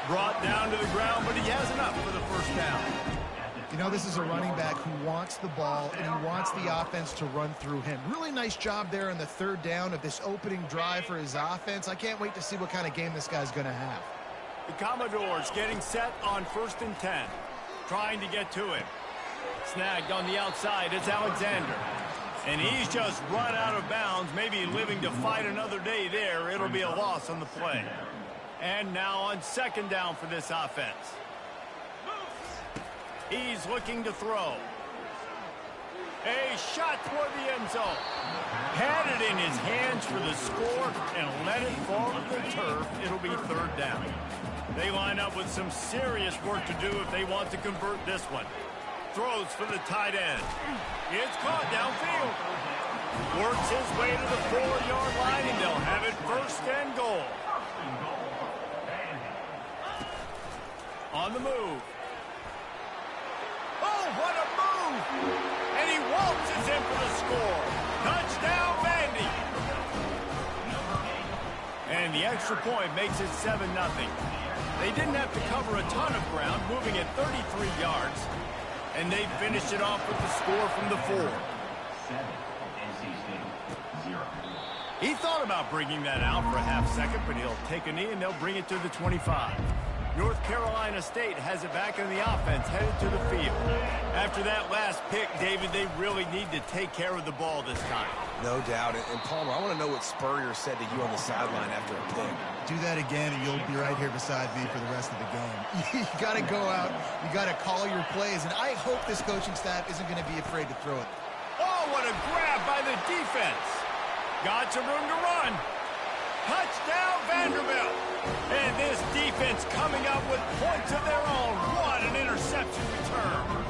Brought down to the ground, but he has enough for the first down. You know, this is a running back who wants the ball, and he wants the offense to run through him. Really nice job there on the third down of this opening drive for his offense. I can't wait to see what kind of game this guy's going to have. The Commodores getting set on 1st and 10. Trying to get to him. Snagged on the outside, it's Alexander. And he's just run out of bounds, maybe living to fight another day there. It'll be a loss on the play. And now on 2nd down for this offense. He's looking to throw. A shot toward the end zone. Had it in his hands for the score and let it fall to the turf. It'll be 3rd down. They line up with some serious work to do if they want to convert this one. Throws for the tight end. It's caught downfield. Works his way to the 4-yard line, and they'll have it 1st and goal. On the move. Oh, what a move! And he waltzes in for the score. Touchdown, Vandy! And the extra point makes it 7-0. They didn't have to cover a ton of ground, moving at 33 yards. And they finished it off with the score from the 4. He thought about bringing that out for a half second, but he'll take a knee and they'll bring it to the 25. North Carolina State has it back in the offense, headed to the field. After that last pick, David, they really need to take care of the ball this time. No doubt. And Palmer, I want to know what Spurrier said to you on the sideline after a pick. Do that again, and you'll be right here beside me for the rest of the game. You got to go out. You got to call your plays, and I hope this coaching staff isn't going to be afraid to throw it. Oh, what a grab by the defense. Got some room to run. Touchdown, Vanderbilt. And this defense coming up with points of their own. What an interception return.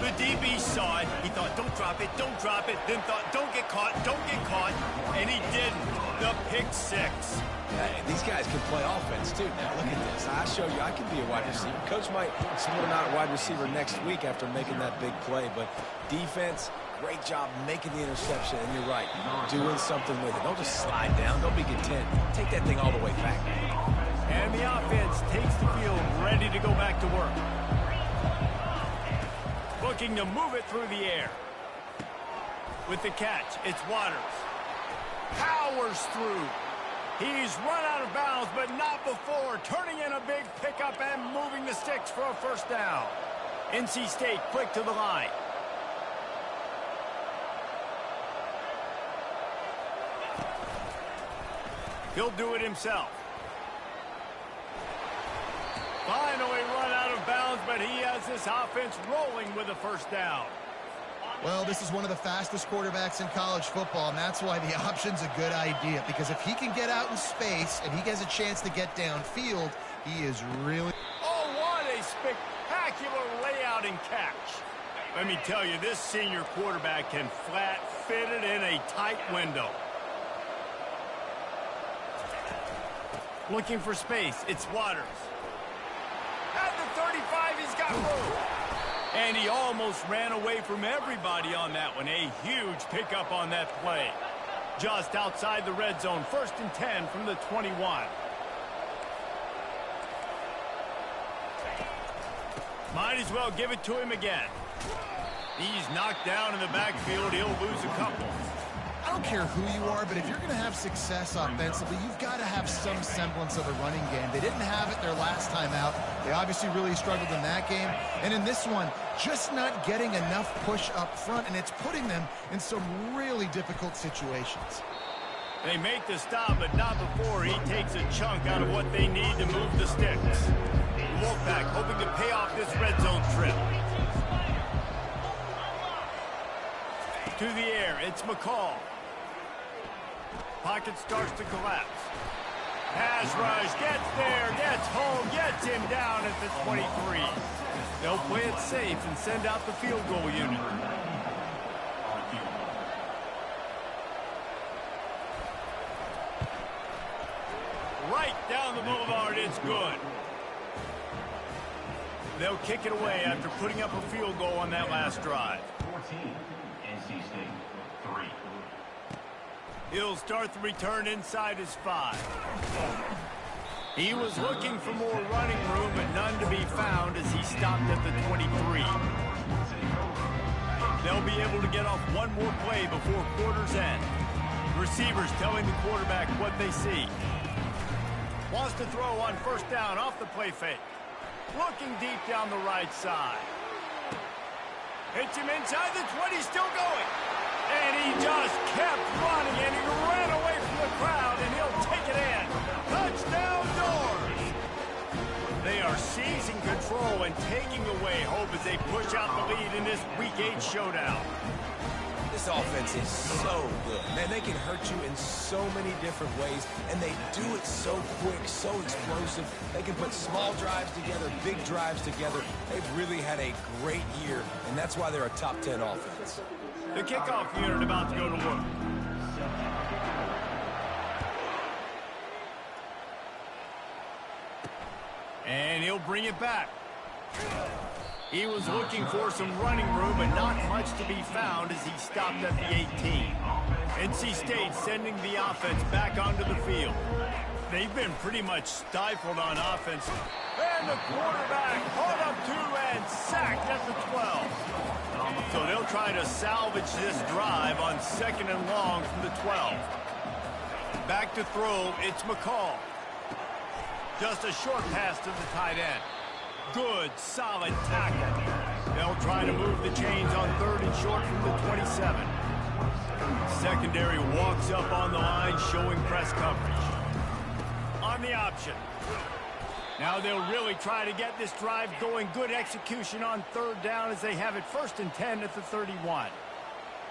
The DB saw it. He thought, don't drop it, don't drop it. Then thought, don't get caught, don't get caught. And he didn't. The pick 6. Hey, these guys can play offense, too. Now, look at this. I show you I can be a wide receiver. Coach might split him out at wide receiver next week after making that big play. But defense, great job making the interception. And you're right, doing something with it. Don't just slide down. Don't be content. Take that thing all the way back. And the offense takes the field, ready to go back to work. Looking to move it through the air. With the catch, it's Waters. Powers through. He's run out of bounds, but not before. Turning in a big pickup and moving the sticks for a 1st down. NC State quick to the line. He'll do it himself. Finally run out of bounds, but he has this offense rolling with a 1st down. Well, this is one of the fastest quarterbacks in college football, and that's why the option's a good idea. Because if he can get out in space and he has a chance to get downfield, he is really... Oh, what a spectacular layout and catch. Let me tell you, this senior quarterback can flat fit it in a tight window. Looking for space, it's Waters. At the 35, he's got room. And he almost ran away from everybody on that one. A huge pickup on that play. Just outside the red zone, 1st and 10 from the 21. Might as well give it to him again. He's knocked down in the backfield. He'll lose a couple. I don't care who you are, but if you're going to have success offensively, you've got to have some semblance of a running game. They didn't have it their last time out. They obviously really struggled in that game. And in this one, just not getting enough push up front, and it's putting them in some really difficult situations. They make the stop, but not before he takes a chunk out of what they need to move the sticks. The Wolfpack hoping to pay off this red zone trip. To the air, it's McCall. Pocket starts to collapse. Pass rush, gets there, gets home, gets him down at the 23. They'll play it safe and send out the field goal unit. Right down the boulevard, it's good. They'll kick it away after putting up a field goal on that last drive. 14, NC State, 3. He'll start the return inside his 5. He was looking for more running room, but none to be found as he stopped at the 23. They'll be able to get off one more play before quarter's end. Receivers telling the quarterback what they see. Wants to throw on first down off the play fake. Looking deep down the right side. Hits him inside the 20, still going. And he just kept running, and he ran away from the crowd, and he'll take it in. Touchdown, Doors! They are seizing control and taking away hope as they push out the lead in this Week 8 showdown. This offense is so good. Man, they can hurt you in so many different ways, and they do it so quick, so explosive. They can put small drives together, big drives together. They've really had a great year, and that's why they're a top 10 offense. The kickoff unit about to go to work. And he'll bring it back. He was looking for some running room, but not much to be found as he stopped at the 18. NC State sending the offense back onto the field. They've been pretty much stifled on offense. And the quarterback caught up to and sacked at the 12. So they'll try to salvage this drive on 2nd and long from the 12. Back to throw, it's McCall. Just a short pass to the tight end. Good, solid tackle. They'll try to move the chains on 3rd and short from the 27. Secondary walks up on the line, showing press coverage. On the option. Now they'll really try to get this drive going. Good execution on 3rd down as they have it 1st and 10 at the 31.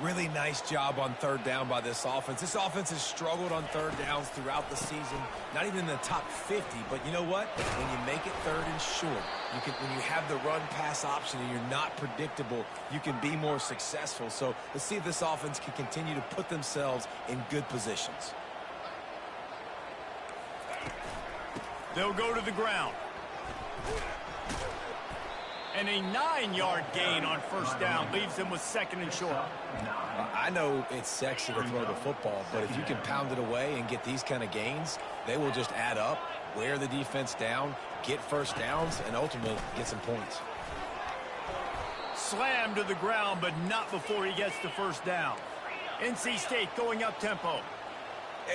Really nice job on 3rd down by this offense. This offense has struggled on 3rd downs throughout the season. Not even in the top 50, but you know what? When you make it 3rd and short, when you have the run-pass option and you're not predictable, you can be more successful. So let's see if this offense can continue to put themselves in good positions. They'll go to the ground. And a 9-yard gain on 1st down leaves them with 2nd and short. I know it's sexy to throw the football, but if you can pound it away and get these kind of gains, they will just add up, wear the defense down, get 1st downs, and ultimately get some points. Slammed to the ground, but not before he gets to 1st down. NC State going up tempo.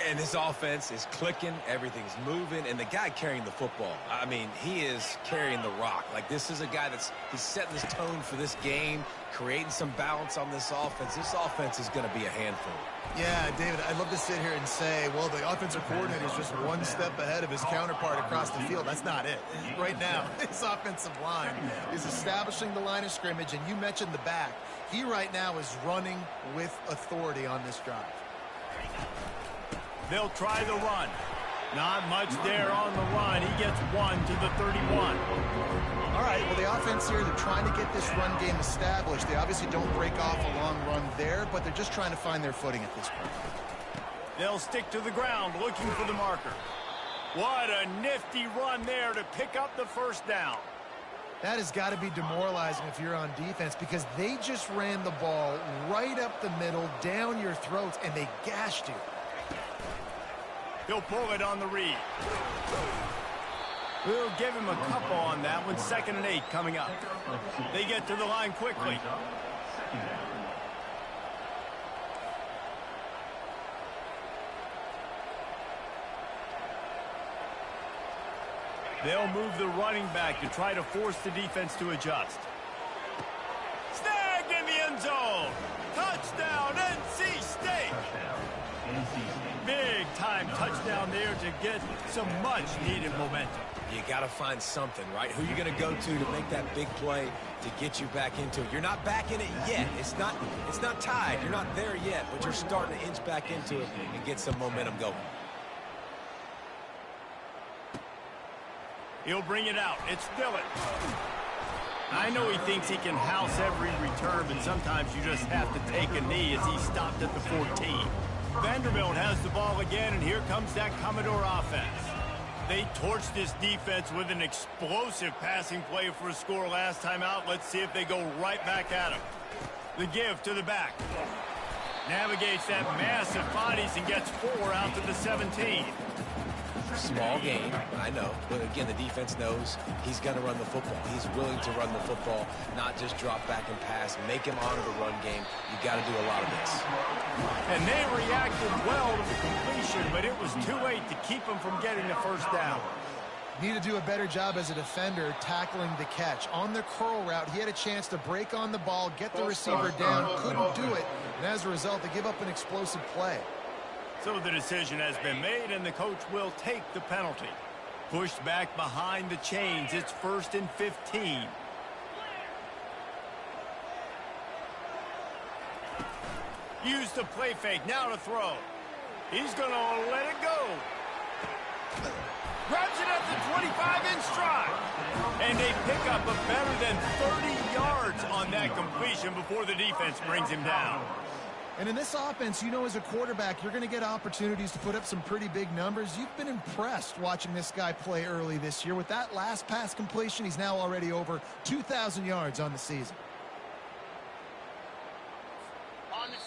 And this offense is clicking, everything's moving, and the guy carrying the football, I mean, he is carrying the rock. Like, this is a guy he's setting this tone for this game, creating some balance on this offense. This offense is going to be a handful. Yeah, David, I'd love to sit here and say, well, the offensive coordinator is just one step ahead of his counterpart across the field. That's not it. Right now, his offensive line is establishing the line of scrimmage, and you mentioned the back. He right now is running with authority on this drive. They'll try the run. Not much there on the run. He gets 1 to the 31. All right, well, the offense here, they're trying to get this run game established. They obviously don't break off a long run there, but they're just trying to find their footing at this point. They'll stick to the ground looking for the marker. What a nifty run there to pick up the 1st down. That has got to be demoralizing if you're on defense because they just ran the ball right up the middle, down your throats, and they gashed you. He'll pull it on the read. We'll give him a couple on that one. 2nd and 8 coming up. They get to the line quickly. They'll move the running back to try to force the defense to adjust. Snagged in the end zone. Touchdown, NC State. Big time touchdown there to get some much needed momentum. You got to find something, right? Who are you going to go to make that big play to get you back into it? You're not back in it yet. It's not tied. You're not there yet, but you're starting to inch back into it and get some momentum going. He'll bring it out. It's Dillon. I know he thinks he can house every return, but sometimes you just have to take a knee as he stopped at the 14. Vanderbilt has the ball again, and here comes that Commodore offense. They torched this defense with an explosive passing play for a score last time out. Let's see if they go right back at him. The give to the back. Navigates that massive bodies and gets 4 out to the 17. Small game, I know. But again, the defense knows he's going to run the football. He's willing to run the football, not just drop back and pass, make him honor the run game. You got to do a lot of this. And they reacted well to the completion, but it was too late to keep him from getting the first down. Need to do a better job as a defender tackling the catch. On the curl route, he had a chance to break on the ball, get the receiver down, couldn't do it, and as a result, they give up an explosive play. So the decision has been made, and the coach will take the penalty. Pushed back behind the chains. It's 1st and 15. Use the play fake. Now to throw. He's going to let it go. Grabs it at the 25 in stride. And they pick up a better than 30 yards on that completion before the defense brings him down. And in this offense, you know, as a quarterback, you're going to get opportunities to put up some pretty big numbers. You've been impressed watching this guy play early this year. With that last pass completion, he's now already over 2,000 yards on the season.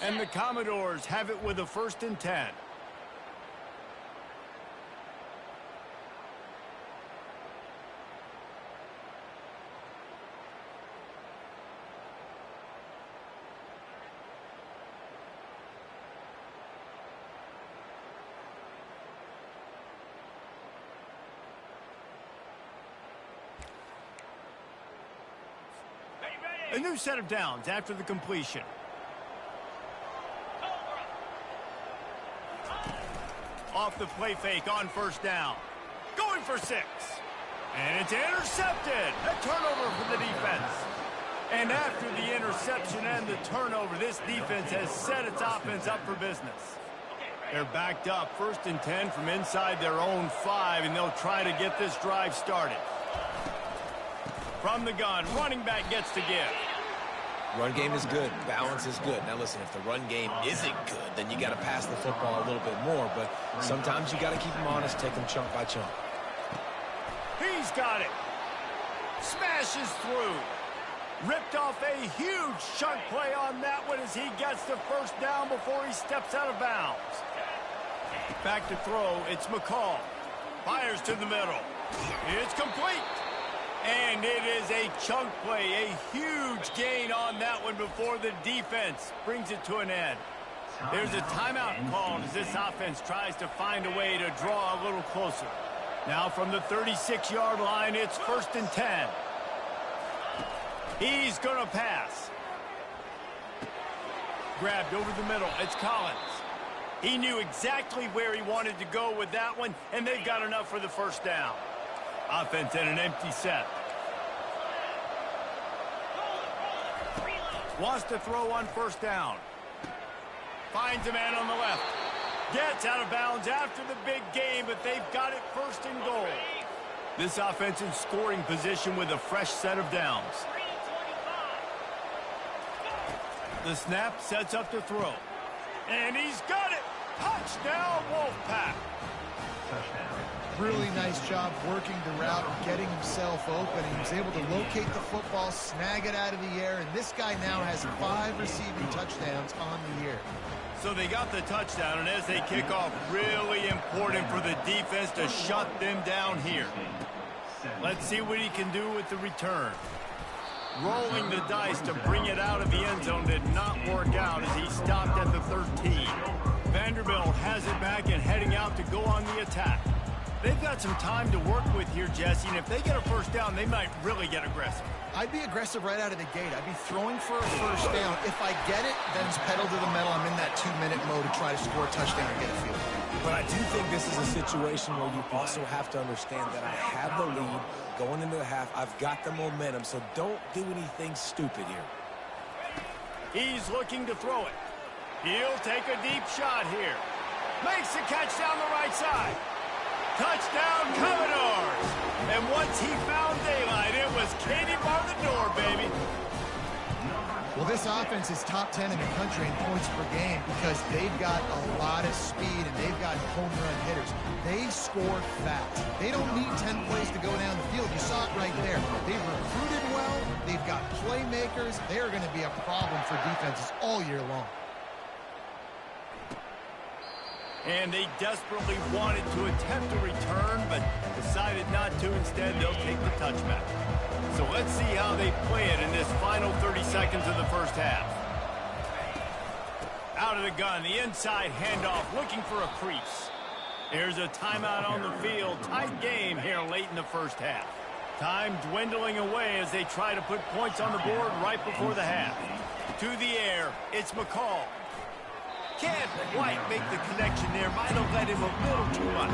And the Commodores have it with a 1st and 10. A new set of downs after the completion. Off the play fake on 1st down. Going for 6. And it's intercepted. A turnover for the defense. And after the interception and the turnover, this defense has set its offense up for business. They're backed up 1st and 10 from inside their own 5, and they'll try to get this drive started. From the gun, running back gets to give. Run game is good. Balance is good. Now, listen, if the run game isn't good, then you got to pass the football a little bit more. But sometimes you got to keep them honest, take them chunk by chunk. He's got it. Smashes through. Ripped off a huge chunk play on that one as he gets the 1st down before he steps out of bounds. Back to throw. It's McCall. Fires to the middle. It's complete. And it is a chunk play, a huge gain on that one before the defense brings it to an end. There's a timeout called as this offense tries to find a way to draw a little closer. Now from the 36-yard line, it's 1st and 10. He's going to pass. Grabbed over the middle. It's Collins. He knew exactly where he wanted to go with that one, and they've got enough for the 1st down. Offense in an empty set. Wants to throw on 1st down. Finds a man on the left. Gets out of bounds after the big game, but they've got it 1st and goal. This offense in scoring position with a fresh set of downs. The snap sets up to throw. And he's got it. Touchdown, Wolfpack. Really nice job working the route and getting himself open. He was able to locate the football, snag it out of the air, and this guy now has 5 receiving touchdowns on the year. So they got the touchdown, and as they kick off, really important for the defense to shut them down here. Let's see what he can do with the return. Rolling the dice to bring it out of the end zone did not work out as he stopped at the 13. Vanderbilt has it back and heading out to go on the attack. They've got some time to work with here, Jesse, and if they get a 1st down, they might really get aggressive. I'd be aggressive right out of the gate. I'd be throwing for a 1st down. If I get it, then it's pedal to the metal. I'm in that 2-minute mode to try to score a touchdown or get a field goal. But I do think this is a situation where you also have to understand that I have the lead going into the half. I've got the momentum, so don't do anything stupid here. He's looking to throw it. He'll take a deep shot here. Makes the catch down the right side. Touchdown, Commodores! And once he found daylight, it was Katie bar the door, baby. Well, this offense is top 10 in the country in points per game because they've got a lot of speed and they've got home run hitters. They score fast. They don't need 10 plays to go down the field. You saw it right there. They've recruited well. They've got playmakers. They're going to be a problem for defenses all year long. And they desperately wanted to attempt a return, but decided not to. Instead, they'll take the touchback. So let's see how they play it in this final 30 seconds of the first half. Out of the gun, the inside handoff, looking for a crease. There's a timeout on the field. Tight game here late in the first half. Time dwindling away as they try to put points on the board right before the half. To the air, it's McCall. Can't quite make the connection there. Might have let him a little too much.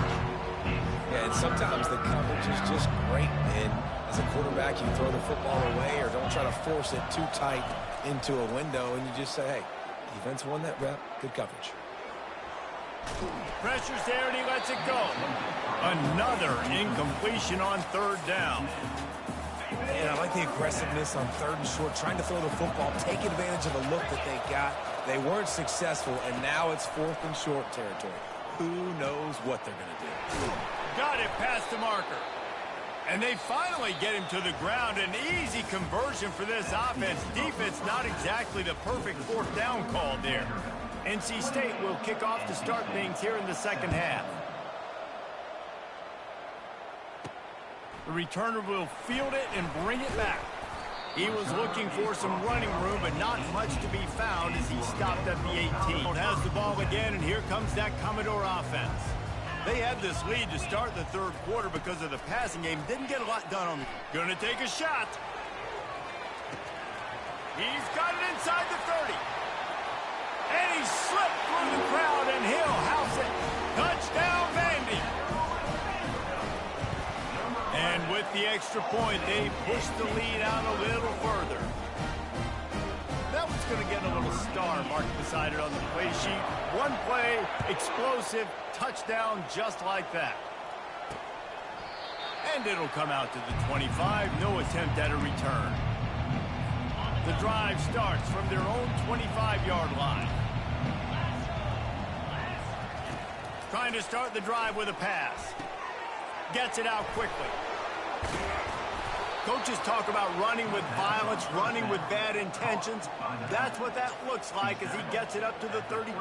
Yeah, and sometimes the coverage is just great, and as a quarterback, you throw the football away or don't try to force it too tight into a window, and you just say, hey, defense won that rep, good coverage. Pressure's there, and he lets it go. Another incompletion on third down. And I like the aggressiveness on third and short, trying to throw the football, take advantage of the look that they got. They weren't successful, and now it's fourth and short territory. Who knows what they're going to do? Got it past the marker. And they finally get him to the ground. An easy conversion for this offense. Defense not exactly the perfect fourth down call there. NC State will kick off to start things here in the second half. The returner will field it and bring it back. He was looking for some running room, but not much to be found as he stopped at the 18. Has the ball again, and here comes that Commodore offense. They had this lead to start the third quarter because of the passing game. Didn't get a lot done on it. Gonna take a shot. He's got it inside the 30. And he slipped through the crowd, and he'll house it. Touchdown, Vandy. And with the extra point, they push the lead out a little further. That one's going to get a little star marked beside it on the play sheet. One play, explosive, touchdown just like that. And it'll come out to the 25. No attempt at a return. The drive starts from their own 25-yard line. Trying to start the drive with a pass. Gets it out quickly. Coaches talk about running with violence, running with bad intentions. That's what that looks like as he gets it up to the 32.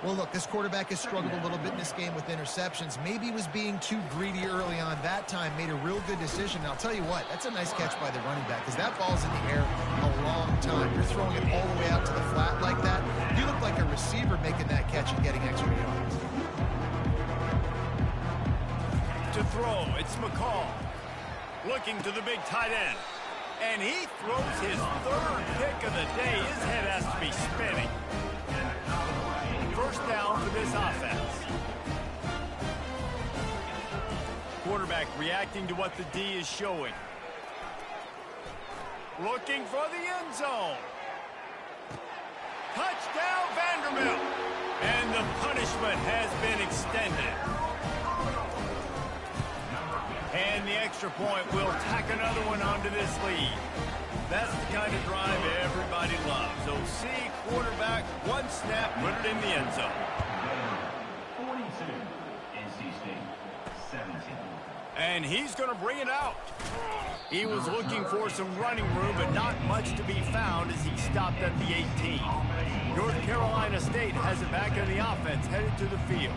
Well, look, this quarterback has struggled a little bit in this game with interceptions. Maybe he was being too greedy early on. That time made a real good decision. And I'll tell you what, that's a nice catch by the running back because that ball's in the air a long time. You're throwing it all the way out to the flat like that. You look like a receiver making that catch and getting extra yards. To throw, it's McCall. Looking to the big tight end. And he throws his third pick of the day. His head has to be spinning. First down for this offense. Quarterback reacting to what the D is showing. Looking for the end zone. Touchdown, Vanderbilt. And the punishment has been extended. And the extra point will tack another one onto this lead. That's the kind of drive everybody loves. So see quarterback, one snap, put it in the end zone. 42, NC State, 17. And he's going to bring it out. He was looking for some running room, but not much to be found as he stopped at the 18. North Carolina State has it back in the offense, headed to the field.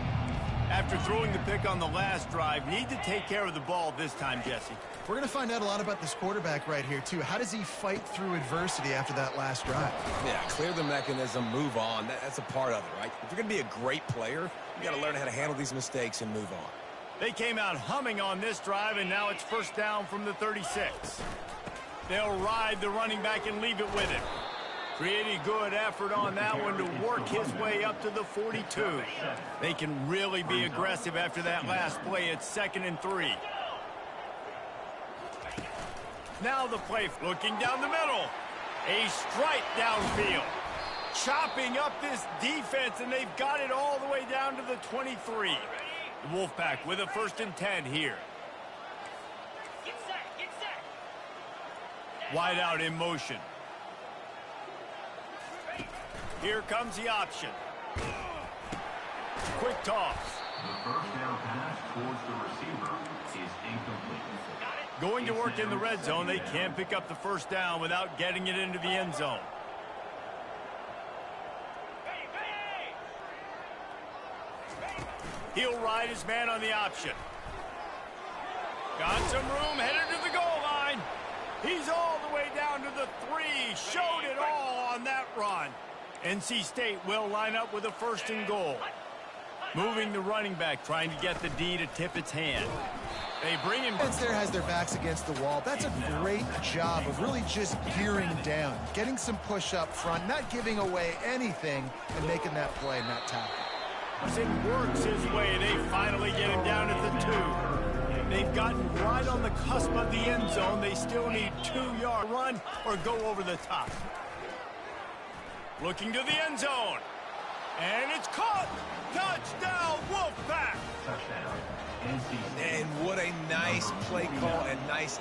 After throwing the pick on the last drive, need to take care of the ball this time, Jesse. We're going to find out a lot about this quarterback right here, too. How does he fight through adversity after that last drive? Yeah, clear the mechanism, move on. That's a part of it, right? If you're going to be a great player, you got to learn how to handle these mistakes and move on. They came out humming on this drive, and now it's first down from the 36. They'll ride the running back and leave it with him. Pretty good effort on that one to work his way up to the 42. They can really be aggressive after that last play. It's 2nd and 3. Now the play, looking down the middle. A strike downfield. Chopping up this defense, and they've got it all the way down to the 23. The Wolfpack with a 1st and 10 here. Wide out in motion. Here comes the option. Quick toss. The first down pass towards the receiver is incomplete. Going to work in the red zone, they can't pick up the first down without getting it into the end zone. He'll ride his man on the option. Got some room, headed to the goal line. He's all the way down to the 3. Showed it all on that run. NC State will line up with a 1st and goal. Moving the running back, trying to get the D to tip its hand. They bring him. Defense there has their backs against the wall. That's a great job of really just gearing down, getting some push up front, not giving away anything, and making that play and that tackle. As it works his way, they finally get him down at the 2. They've gotten right on the cusp of the end zone. They still need 2-yard run or go over the top. Looking to the end zone. And it's caught. Touchdown, Wolfpack. Touchdown. NC State. And what a nice play call and nice